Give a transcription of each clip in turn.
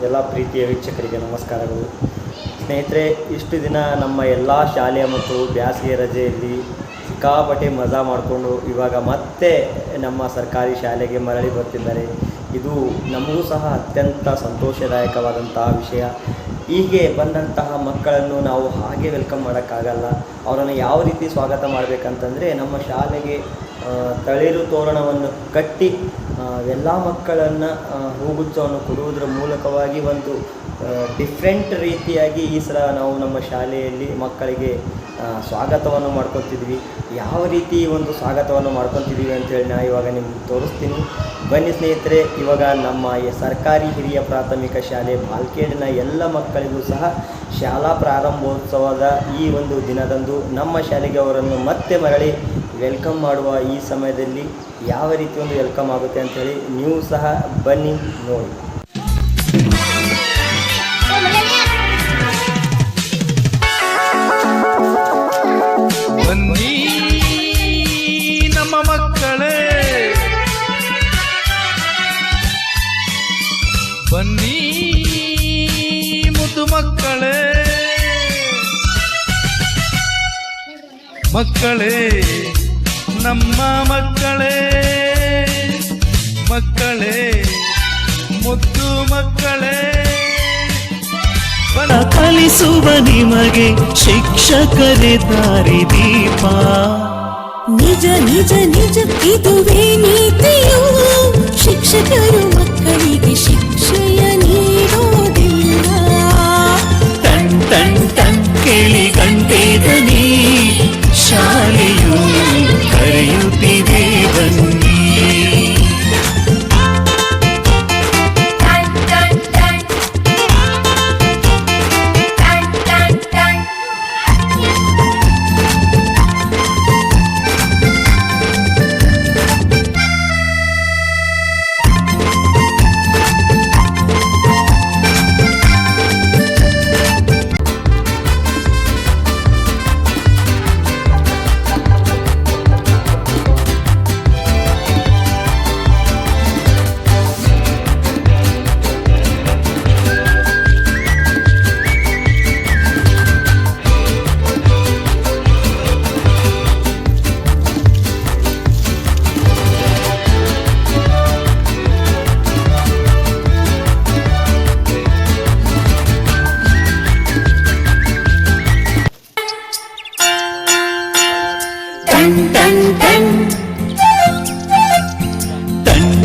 ಎಲ್ಲ ಪ್ರೀತಿಯ ವೀಕ್ಷಕರಿಗೆ ನಮಸ್ಕಾರಗಳು. ಸ್ನೇಹಿತರೆ, ಇಷ್ಟು ದಿನ ನಮ್ಮ ಎಲ್ಲ ಶಾಲೆಯ ಮಕ್ಕಳು ಬೇಸಿಗೆ ರಜೆಯಲ್ಲಿ ಸಿಕ್ಕಾಪಟ್ಟೆ ಮಜಾ ಮಾಡಿಕೊಂಡು ಇವಾಗ ಮತ್ತೆ ನಮ್ಮ ಸರ್ಕಾರಿ ಶಾಲೆಗೆ ಮರಳಿ ಬರ್ತಿದ್ದಾರೆ. ಇದು ನಮಗೂ ಸಹ ಅತ್ಯಂತ ಸಂತೋಷದಾಯಕವಾದಂತಹ ವಿಷಯ. ಹೀಗೆ ಬಂದಂತಹ ಮಕ್ಕಳನ್ನು ನಾವು ಹಾಗೆ ವೆಲ್ಕಮ್ ಮಾಡೋಕ್ಕಾಗಲ್ಲ. ಅವರನ್ನು ಯಾವ ರೀತಿ ಸ್ವಾಗತ ಮಾಡಬೇಕಂತಂದರೆ, ನಮ್ಮ ಶಾಲೆಗೆ ತಳಿರು ತೋರಣವನ್ನು ಕಟ್ಟಿ ಎಲ್ಲ ಮಕ್ಕಳನ್ನು ಹೂಗುಚ್ಛವನ್ನು ಕೊಡುವುದರ ಮೂಲಕವಾಗಿ ಒಂದು ಡಿಫ್ರೆಂಟ್ ರೀತಿಯಾಗಿ ಈ ಸಲ ನಾವು ನಮ್ಮ ಶಾಲೆಯಲ್ಲಿ ಮಕ್ಕಳಿಗೆ ಸ್ವಾಗತವನ್ನು ಮಾಡ್ಕೊತಿದ್ವಿ. ಯಾವ ರೀತಿ ಒಂದು ಸ್ವಾಗತವನ್ನು ಮಾಡ್ಕೊತಿದ್ದೀವಿ ಅಂತೇಳಿ ನಾನು ಇವಾಗ ನಿಮ್ಗೆ ತೋರಿಸ್ತೀನಿ. ಬನ್ನಿ ಸ್ನೇಹಿತರೆ, ಇವಾಗ ನಮ್ಮ ಸರ್ಕಾರಿ ಹಿರಿಯ ಪ್ರಾಥಮಿಕ ಶಾಲೆ ಬಾಲ್ಕೇಡಿನ ಎಲ್ಲ ಮಕ್ಕಳಿಗೂ ಸಹ ಶಾಲಾ ಪ್ರಾರಂಭೋತ್ಸವದ ಈ ಒಂದು ದಿನದಂದು ನಮ್ಮ ಶಾಲೆಗೆ ಅವರನ್ನು ಮತ್ತೆ ಮರಳಿ ವೆಲ್ಕಮ್ ಮಾಡುವ ಈ ಸಮಯದಲ್ಲಿ ಯಾವ ರೀತಿ ಒಂದು ವೆಲ್ಕಮ್ ಆಗುತ್ತೆ ಅಂಥೇಳಿ ನೀವು ಸಹ ಬನ್ನಿ ನೋಡಿ. ಬನ್ನಿ ನಮ್ಮ ಮಕ್ಕಳೇ, ಬನ್ನಿ ಮುದ್ದು ಮಕ್ಕಳೇ, ಮಕ್ಕಳೇ ನಮ್ಮ ಮಕ್ಕಳೇ, ಮಕ್ಕಳೇ ಮುದ್ದು ಮಕ್ಕಳೇ. ಕಲಿಸುವ ನಿಮಗೆ ಶಿಕ್ಷಕರೇ ದಾರಿ ದೀಪ. ನಿಜ ನಿಜ ನಿಜ ಇದುವೇ ನೀತಿಯು, ಶಿಕ್ಷಕರು ಮಕ್ಕಳಿಗೆ ಶಿಕ್ಷೆಯ ನೀಡೋದಿಲ್ಲ. ಟನ್ ಟನ್ ಟನ್ ಕೇಳಿ ಗಂಟೆ ದನಿ, ಶಾಲೆಯು ಕರೆಯುತ್ತಿದೆ ಬನ್ನಿ.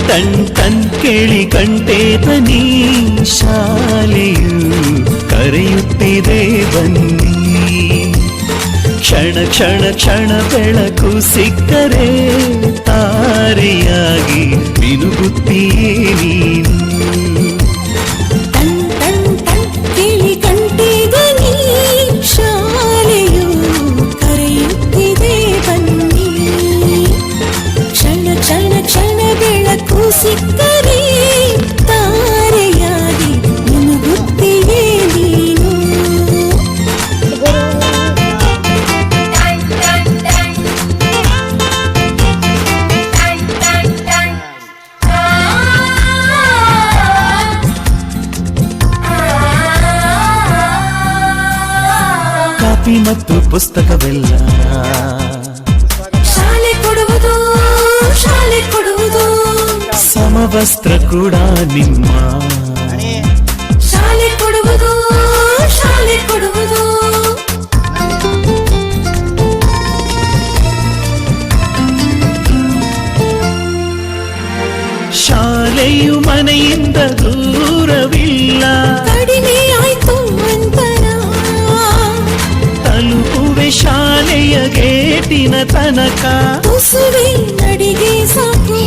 ಟನ್ ಟನ್ ಕೇಳಿ ಗಂಟೆ ದನಿ, ಶಾಲೆಯು ಕರೆಯುತ್ತಿದೆ ಬನ್ನಿ. ಕ್ಷಣ ಕ್ಷಣ ಕ್ಷಣ ಬೆಳಕು ಸಿಕ್ಕರೆ ತಾರೆಯಾಗಿ ಮಿನುಗುತ್ತೀಯೇ ನೀನು. ಟನ್ ಟನ್ ಟನ್ ಕೇಳಿ ಗಂಟೆ ಧ್ವನಿ, ಶಾಲೆಯು ಕರೆಯುತ್ತಿದೆ ಬನ್ನಿ. ಕ್ಷಣ ಕ್ಷಣ ಕ್ಷಣ ಬೆಳಕು ಸಿಕ್ಕರೆ ತಾರೆಯಾಗಿ ಮುನುಗುತ್ತೀಯೇ ನೀನು. ಕಾಪಿ ಮತ್ತು ಪುಸ್ತಕವೆಲ್ಲ ಶಾಲೆ ಕೊಡುವುದು, ಶಾಲೆ ಕೊಡುವುದು. ಸಮವಸ್ತ್ರ ಕೂಡ ನಿಮ್ಮ ಶಾಲೆ ಕೊಡುವುದು, ಶಾಲೆ ಕೊಡುವುದು. ಶಾಲೆಯು ಮನೆಯಿಂದ ದೂರವಿಲ್ಲ, ಕಡಿಮೆ ಆಯ್ತು ಅಂತರ. ತಲುಪುವೆ ಶಾಲೆಯ ಗೇಟಿನ ತನಕ. ತುಸುವೆ ನಡಿಗೆ ಸಾಕು,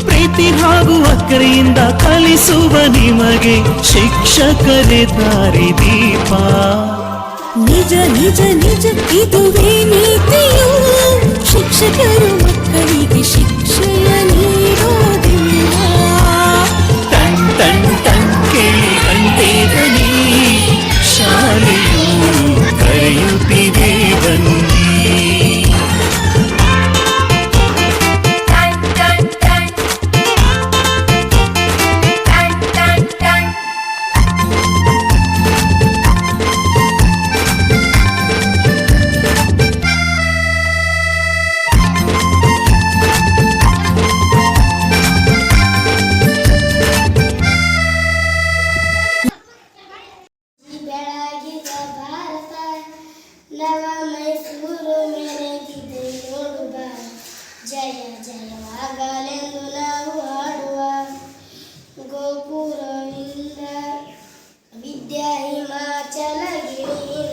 ಪ್ರೀತಿ ಹಾಗೂ ಅಕ್ಕರೆಯಿಂದ ಕಲಿಸುವ ನಿಮಗೆ ಶಿಕ್ಷಕರೇ ದಾರಿ ದೀಪ. ನಿಜ ನಿಜ ನಿಜ ಇದುವೇ ನೀತಿಯು, ಶಿಕ್ಷಕರು ಮಕ್ಕಳಿಗೆ ಶಿಕ್ಷೆಯ ನೀಡೋದಿಲ್ಲ. ಟನ್ ಟನ್ ಟನ್ ಕೇಳಿ ಗಂಟೆ ದನಿ, ಶಾಲೆಯು ಕರೆಯುತ್ತಿದೆ ಬನ್ನಿ. ಟನ್ ಟನ್ ಟನ್ ಟನ್ ಟನ್ ಗೋಪುರವಿಲ್ಲ ವಿದ್ಯಾ ಹಿಮಾಚಲಗಿರಿ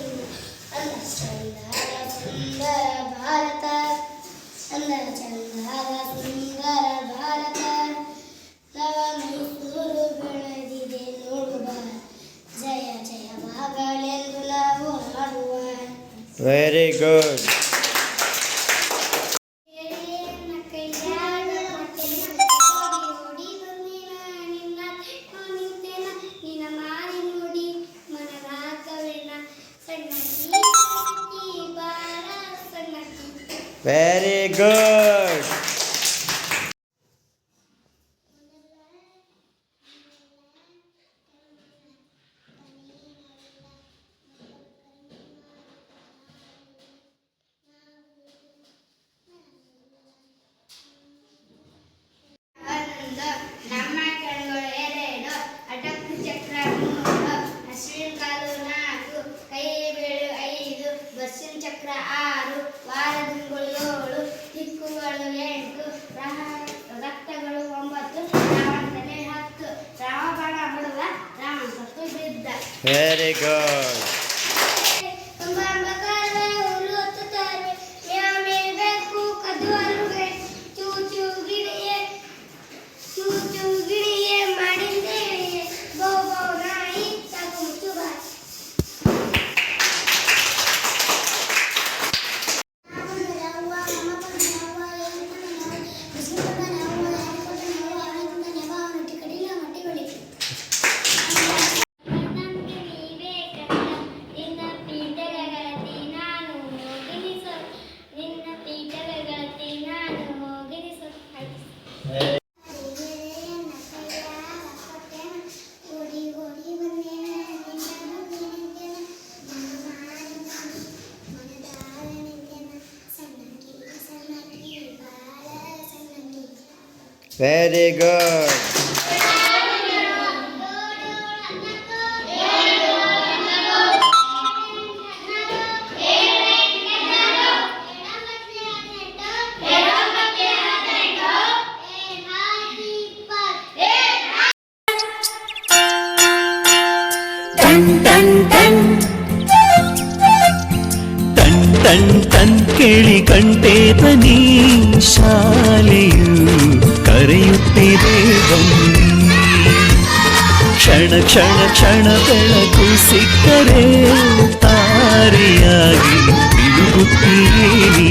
ಅಂದ ಚಂದರ ಸುಂದರ ಭಾರತ ಅಂದ ಚಂದರ ಸುಂದರ ಭಾರತ ನವ ಮೈಸೂರು ಬೆಳೆದಿದೆ ನೋಡುವ ಜಯ ಜಯವಾಗಲೆಂದು ನಾವು ಹಾಡುವ. Very good. Very good. ಆನಂದ ನಮ್ಮ ಕಣ್ಗಳು ಎರಡು ಅಟಕು ಚಕ್ರ ಮೂರು ಅಶ್ವಿನ ಕಾಲು ನಾಲ್ಕು ಕೈ ಬೇಳು ಐದು ಬಸ್ಸಿನ ಚಕ್ರ ಆರು ವಾರದಿಂಗಳು ಏಳು ದಿಕ್ಕುಗಳು ಎಂಟು ರಕ್ತಗಳು 9 ರಾವಣ ತಲೆ 10 ರಾಮಬಾಣ ಹೊಡೆದ ರಾಮ ಸತ್ತು ಬಿದ್ದ. Very good. Very good. Ton ಟನ್ ಟನ್ ಟನ್ ಟನ್ ಟನ್ ಕೇಳಿ ಗಂಟೆ ಧ್ವನಿ ಶಾಲೆಯು ಕರೆಯುತ್ತಿದೆ ಬನ್ನಿ. ಕ್ಷಣ ಕ್ಷಣ ಕ್ಷಣ ಬೆಳಕು ಸಿಕ್ಕರೆ ತಾರೆಯಾಗಿ ತಿರುಗುತ್ತೀರಿ.